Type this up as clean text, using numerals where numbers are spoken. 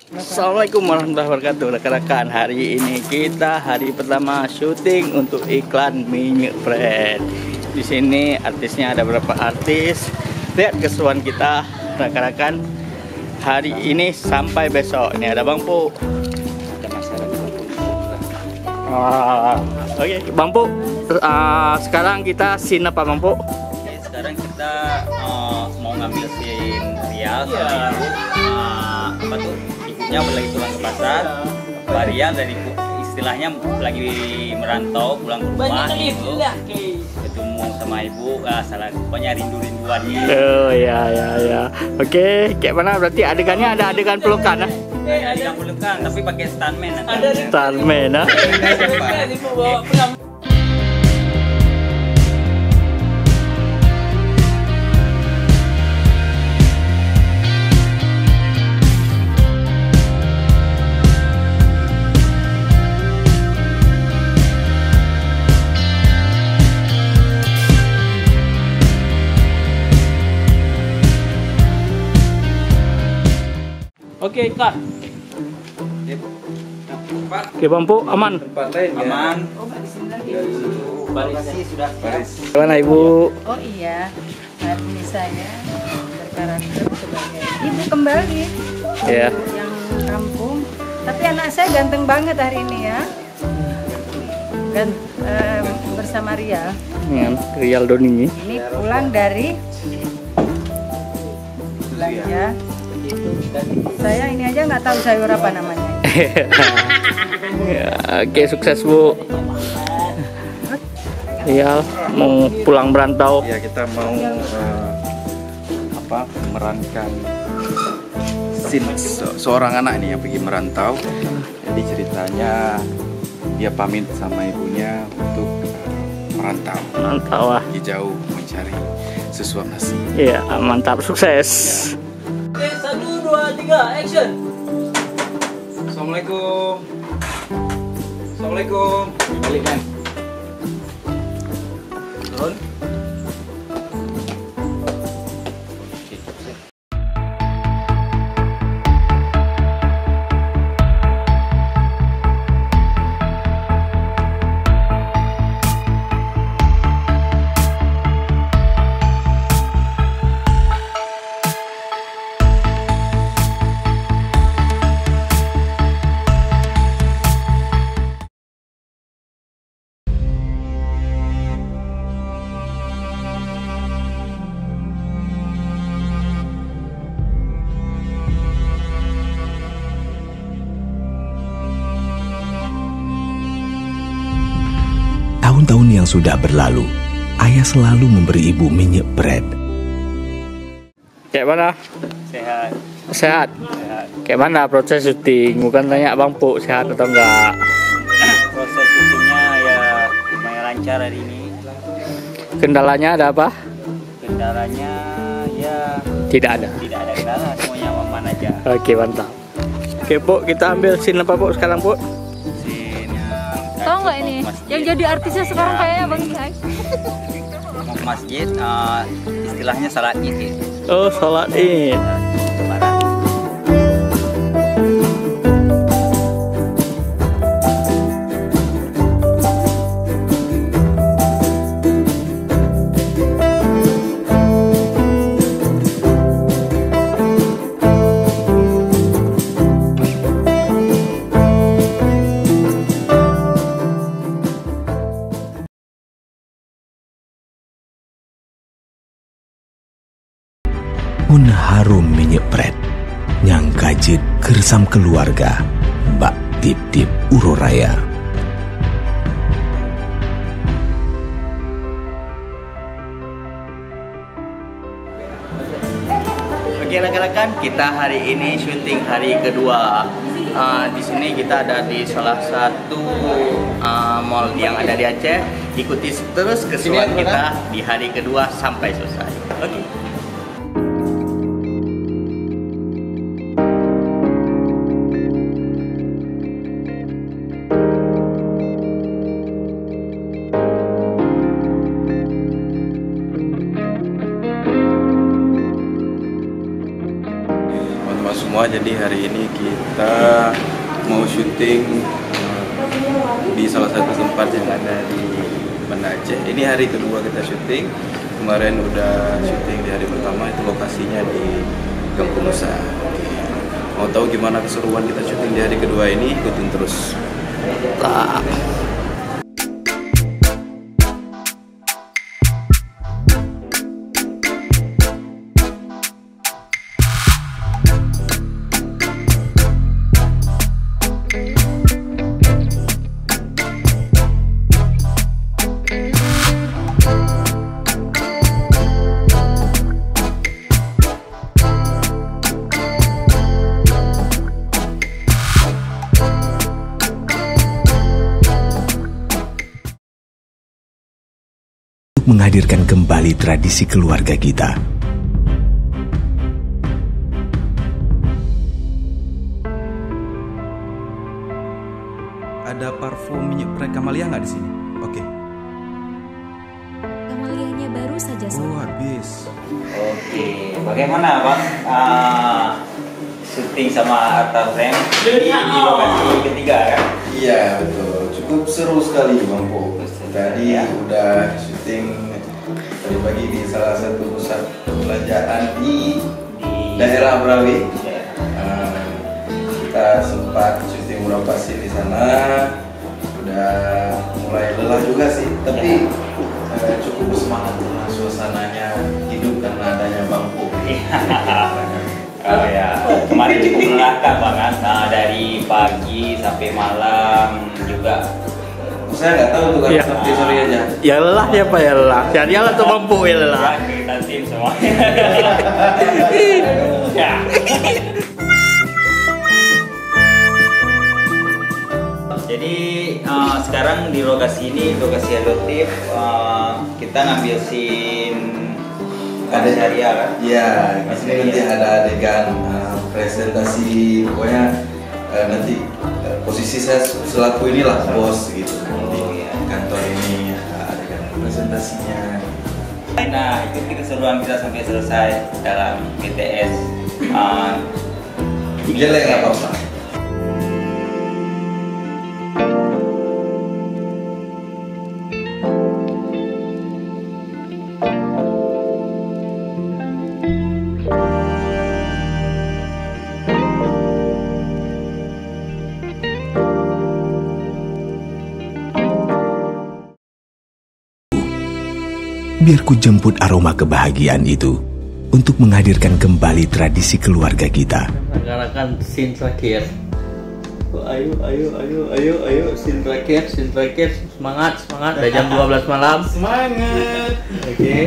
Assalamualaikum warahmatullahi wabarakatuh. Rekan-rekan, hari ini kita hari pertama syuting untuk iklan Minyak Bread. Di sini artisnya ada beberapa artis. Lihat keseruan kita, rekan-rekan. Hari ini sampai besok. Ini ada Bang Pu. Oke, Bang Pu. Sekarang kita scene apa, Bang Pu? Sekarang kita mau ngambil scene Ria sama ibu. Apa tuh? Ibunya lagi pulang ke pasar. Ria dari istilahnya lagi merantau pulang ke rumah gitu. Ketemu sama ibu, salah pokoknya rindu-rinduan gitu. Oh ya. Oke, kayak mana berarti adegannya ada adegan pelukan ah? Adegan pelukan tapi pakai stuntman. Stuntman ah. Oke, Kak. Oke, Bang Pu, aman? Aman. Barisnya sudah siap. Gimana Ibu? Oh iya, hari ini saya berkarakter sebagai ibu kembali Ya. yang kampung. Tapi anak saya ganteng banget hari ini ya. Bersama Ria. Rial Doni. Ini pulang dari belanja. Saya ini aja nggak tahu sayur apa namanya. Ya, oke, sukses Bu. Rial mau pulang merantau. Ya, kita mau memerankan scene seorang anak nih yang pergi merantau. Jadi ceritanya dia pamit sama ibunya untuk merantau. Merantau ah. Pergi jauh mencari sesuap nasi. Iya, mantap, sukses. Oke, 1, 2, 3, action. Assalamualaikum. Assalamualaikum. Balik kan. Turun. Tahun-tahun yang sudah berlalu, ayah selalu memberi ibu minyak bread. Kayak mana? Sehat. Sehat. Kayak mana proses syuting? Bukan tanya Bang Pu sehat atau enggak. Proses syutingnya ya lumayan lancar hari ini. Kendalanya ada apa? Kendalanya ya Tidak ada. tidak ada kendala, semuanya aman aja. Oke, mantap. Oke, Bu, kita ambil scene apa, Bu, sekarang, Bu? Tahu nggak ini? Yang jadi artisnya sekarang kayaknya Bang Ihai. Mau ke masjid, istilahnya salat Id. Oh, sholat Id. Lebaran. Un harum minyak bread, nyang kajit kersam keluarga, bak tip-tip uroraya. Oke, rekan-rekan, kita hari ini syuting hari kedua. Di sini kita ada di salah satu mall yang ada di Aceh. Ikuti terus keseruan kita di hari kedua sampai selesai. Oke. Teman-teman semua, jadi hari ini Kita mau syuting di salah satu tempat yang ada di Banda Aceh. Ini hari kedua kita syuting. Kemarin udah syuting di hari pertama, itu lokasinya di Kampung Nusa. Mau tahu gimana keseruan kita syuting di hari kedua ini? Ikutin terus. Menghadirkan kembali tradisi keluarga kita. Ada parfum minyak pren Kamalia nggak di sini? Oke. Kamalianya baru saja Oh, habis. Oke, bagaimana Bang syuting sama Arta Frame di lokasi ketiga kan? Iya, betul. Cukup seru sekali Bang Po. Tadi udah syuting tadi pagi di salah satu pusat perbelanjaan di daerah Brawi. Kita sempat syuting beberapa scene di sana. Udah mulai lelah juga sih, tapi cukup bersemangat karena suasananya hidup karena adanya Bang Po. Oh ya, kemarin cukup melelahkan banget. Nah, dari pagi sampai malam juga. Saya nggak tahu tuh kan, Iya. sampai sore aja. Ya lelah siapa ya lelah? Cari alat tuh mampu ya lelah. Ya, kita tim semuanya. Ya. Jadi sekarang di lokasi ini, lokasi adoptif, kita ngambil scene ada syariah kan? Iya, di sini nanti ada adegan presentasi, pokoknya nanti posisi saya selaku inilah bos gitu. Di kantor ini ada adegan presentasinya. Nah, ikuti keseruan kita sampai selesai dalam BTS. Jelek nggak apa-apa. Biar ku jemput aroma kebahagiaan itu untuk menghadirkan kembali tradisi keluarga kita. Rekan-rekan scene terakhir. Oh, ayo, scene terakhir, semangat, udah jam 12 malam. Semangat. Oke.